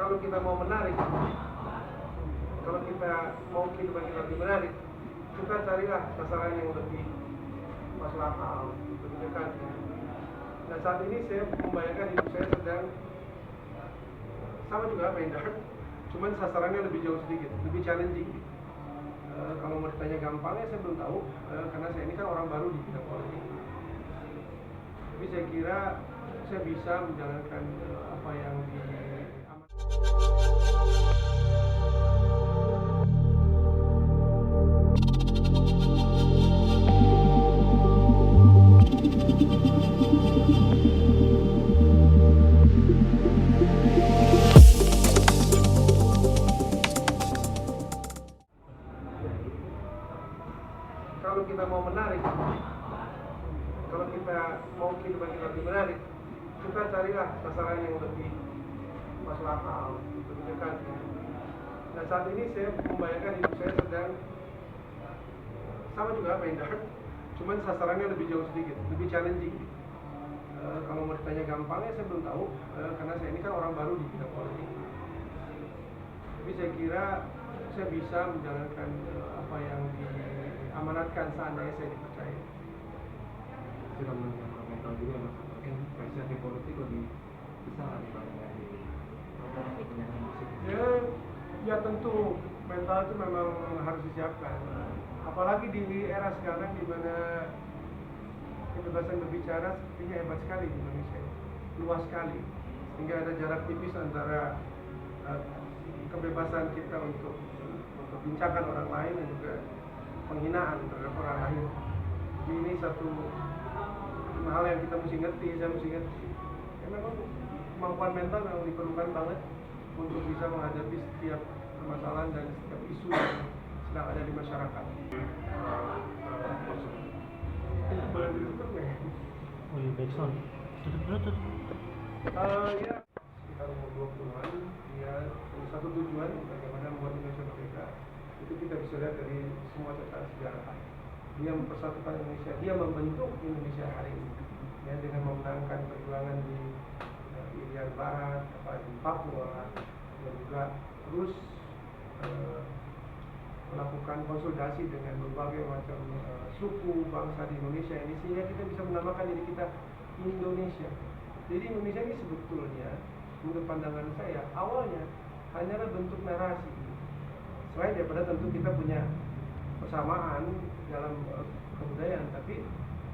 kalau kita mau menarik, kalau kita mau kehidupan kita lebih menarik, kita carilah sasaran yang lebih masuk akal, lebih dekat. Dan saat ini saya membayangkan hidup saya sedang sama juga Pindar, cuman sasarannya lebih jauh sedikit, lebih challenging. Kalau mau ditanya gampangnya saya belum tahu, karena saya ini kan orang baru di bidang politik. Tapi saya kira saya bisa menjalankan apa yang kalau kita mau menarik, kalau kita mau kehidupan kita lebih menarik, kita carilah sasaran yang lebih masuk akal, lebih dekat. Dan saat ini saya membayangkan hidup saya sedang sama juga Pindar, cuman sasarannya lebih jauh sedikit, lebih challenging. Kalau mau ditanya gampangnya saya belum tahu, karena saya ini kan orang baru di bidang politik. Tapi saya kira saya bisa menjalankan apa yang diamanatkan seandainya saya dipercaya. Sudah mengenal mental juga mas, mungkin prestasi politik lebih besar dibandingkan di penyanyi musik. Ya tentu mental itu memang harus disiapkan. Apalagi di era sekarang di mana kebebasan berbicara sepertinya hebat sekali di Indonesia, luas sekali, sehingga ada jarak tipis antara kebebasan kita untuk bincangkan orang lain dan juga penghinaan terhadap orang lain. Jadi ini satu hal yang kita mesti ngerti, saya mesti ngerti. Ya, memang kemampuan mental memang diperlukan banget untuk bisa menghadapi setiap permasalahan dan setiap isu yang sedang ada di masyarakat. Boleh ditutup nggak ya? Oh iya, backsound. Tutup. Ya, sekitar umur 20-an, ya, satu tujuan bagaimana membuat Indonesia merdeka. Itu kita bisa lihat dari semua catatan sejarah. Dia mempersatukan Indonesia, dia membentuk Indonesia hari ini, ya, dengan memenangkan perjuangan di Irian Barat, di Papua, dan juga terus melakukan konsultasi dengan berbagai macam suku bangsa di Indonesia ini, sehingga kita bisa menamakan diri kita Indonesia. Jadi Indonesia ini sebetulnya menurut pandangan saya awalnya hanyalah bentuk narasi. Selain daripada tentu kita punya persamaan dalam kebudayaan, tapi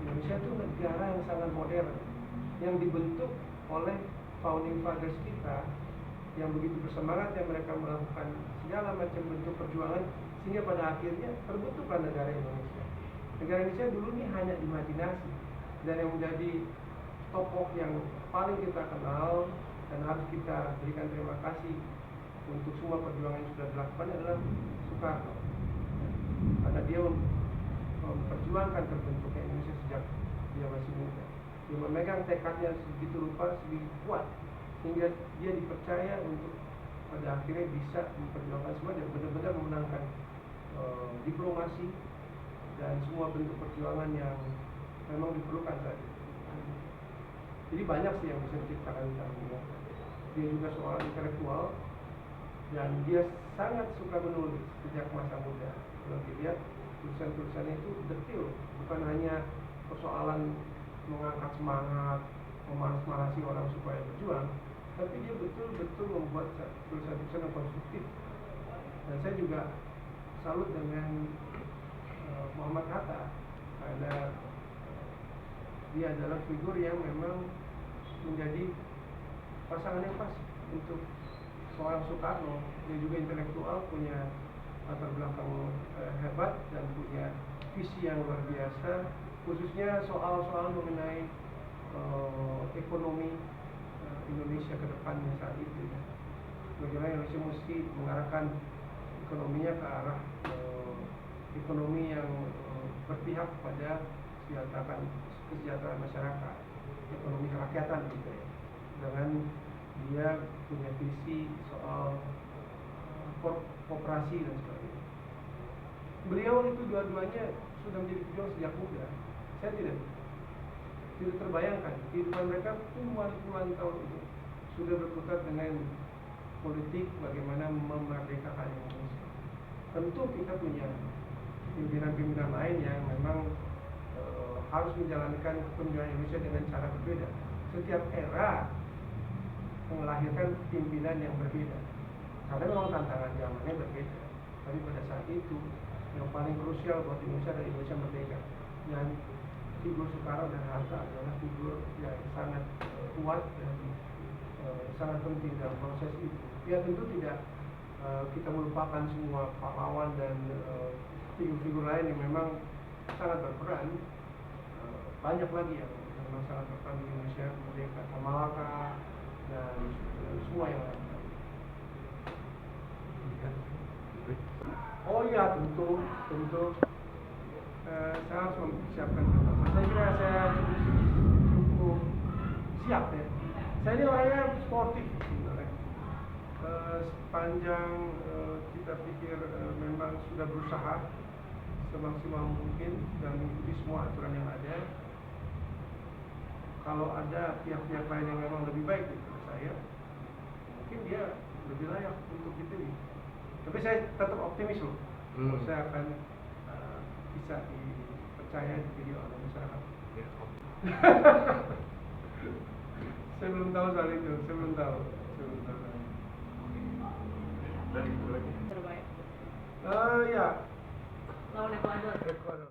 Indonesia itu negara yang sangat modern, yang dibentuk oleh founding fathers kita yang begitu bersemangat, yang mereka melakukan segala macam bentuk perjuangan sehingga pada akhirnya terbentuklah negara Indonesia. Negara Indonesia dulu ini hanya imajinasi, dan yang menjadi tokoh yang paling kita kenal dan harus kita berikan terima kasih untuk semua perjuangan yang sudah dilakukan adalah Soekarno, karena dia memperjuangkan terbentuknya Indonesia sejak dia masih muda. Dia memegang tekadnya segitu rupa, segitu kuat, sehingga dia dipercaya untuk pada akhirnya bisa memperjuangkan semua dan benar-benar memenangkan diplomasi dan semua bentuk perjuangan yang memang diperlukan saat itu. Jadi banyak sih yang bisa diciptakan tentang dia. Dia juga seorang intelektual dan dia sangat suka menulis sejak masa muda. Kalau dilihat tulisan-tulisannya itu detil, bukan hanya persoalan mengangkat semangat, memanas-manasi orang supaya berjuang, tapi dia betul-betul membuat tulisan-tulisan yang konstruktif. Dan saya juga salut dengan Muhammad Hatta, karena dia adalah figur yang memang menjadi pasangan yang pas untuk seorang Soekarno. Dia juga intelektual, punya latar belakang hebat dan punya visi yang luar biasa, khususnya soal-soal mengenai ekonomi Indonesia ke depannya saat itu, ya. Bagaimana Indonesia mesti mengarahkan ekonominya ke arah ekonomi yang berpihak pada kesejahteraan masyarakat, ekonomi kerakyatan gitu ya. Dengan dia punya visi soal kooperasi dan sebagainya. Beliau itu dua-duanya sudah menjadi pejuang sejak muda. Saya tidak terbayangkan kehidupan mereka puluhan tahun itu sudah berkutat dengan politik bagaimana memerdekakan Indonesia. Tentu kita punya pimpinan-pimpinan lain yang memang harus menjalankan kepemimpinan Indonesia dengan cara berbeda. Setiap era melahirkan pimpinan yang berbeda. Karena memang tantangan zamannya berbeda. Tapi pada saat itu yang paling krusial buat Indonesia adalah Indonesia merdeka. Dan figur Soekarno dan Hatta adalah figur yang sangat kuat dan sangat penting dalam proses itu. Ya tentu tidak kita melupakan semua pahlawan dan figur-figur lain yang memang sangat berperan. Banyak lagi yang memang sangat berperan di Indonesia merdeka, Malaka dan semua yang lain. Oh iya, tentu saya harus mempersiapkan beberapa. Saya kira saya cukup siap ya. Saya ini orangnya sportif sebenarnya. Sepanjang kita pikir memang sudah berusaha semaksimal mungkin dan mengikuti semua aturan yang ada. Kalau ada pihak-pihak lain yang memang lebih baik daripada saya, mungkin dia lebih layak untuk dipilih. Tapi saya tetap optimis loh. Saya akan bisa dipercaya dipilih oleh masyarakat. Saya belum tahu soal itu. Saya belum tahu. Dari itu lagi. Terbaik. Ya. Lawan Ekuador. Ekuador.